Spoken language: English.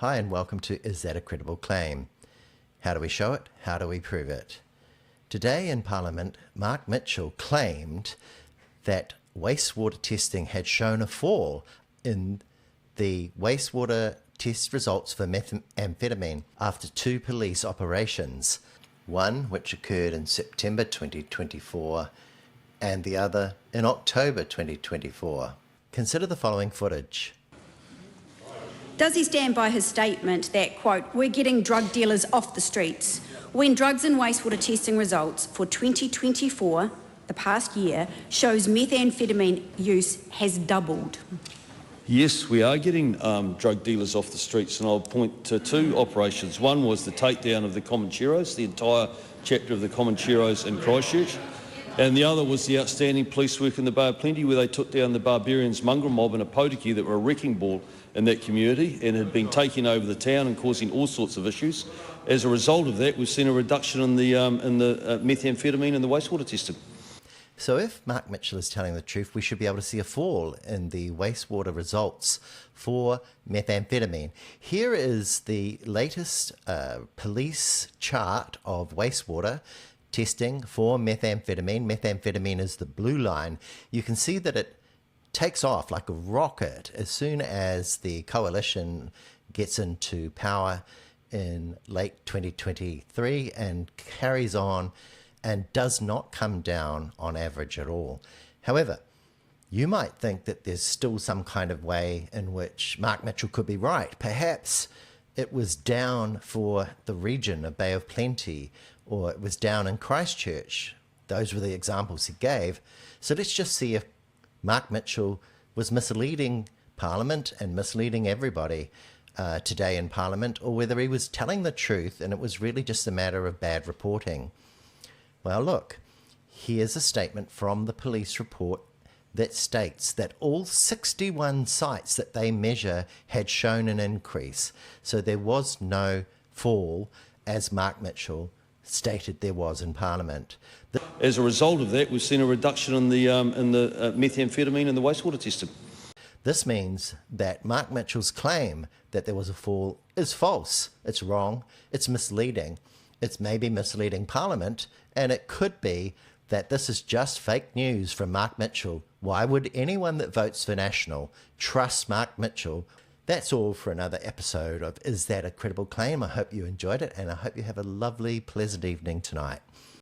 Hi and welcome to Is That a Credible Claim? How do we show it? How do we prove it? Today in Parliament, Mark Mitchell claimed that wastewater testing had shown a fall in the wastewater test results for methamphetamine after two police operations, one which occurred in September 2024 and the other in October 2024. Consider the following footage. Does he stand by his statement that, quote, we're getting drug dealers off the streets, when drugs and wastewater testing results for 2024, the past year, shows methamphetamine use has doubled? Yes, we are getting drug dealers off the streets, and I'll point to two operations. One was the takedown of the Comancheros, the entire chapter of the Comancheros in Christchurch, and the other was the outstanding police work in the Bay of Plenty, where they took down the Barbarians mongrel mob in a potiki that were a wrecking ball in that community and had been taking over the town and causing all sorts of issues. As a result of that, we've seen a reduction in the methamphetamine and the wastewater testing. So if Mark Mitchell is telling the truth, we should be able to see a fall in the wastewater results for methamphetamine. Here is the latest police chart of wastewater testing for methamphetamine. Methamphetamine is the blue line. You can see that it takes off like a rocket as soon as the coalition gets into power in late 2023 and carries on and does not come down on average at all. However, you might think that there's still some kind of way in which Mark Mitchell could be right. Perhaps it was down for the region of Bay of Plenty, or it was down in Christchurch. Those were the examples he gave. So let's just see if Mark Mitchell was misleading Parliament and misleading everybody today in Parliament, or whether he was telling the truth and it was really just a matter of bad reporting. Well, look, here's a statement from the police report that states that all 61 sites that they measure had shown an increase. So there was no fall, as Mark Mitchell stated there was in Parliament. As a result of that, we've seen a reduction in the methamphetamine and the wastewater testing. This means that Mark Mitchell's claim that there was a fall is false. It's wrong. It's misleading. It's maybe misleading Parliament, and it could be that this is just fake news from Mark Mitchell. Why would anyone that votes for National trust Mark Mitchell? That's all for another episode of Is That a Credible Claim? I hope you enjoyed it, and I hope you have a lovely, pleasant evening tonight.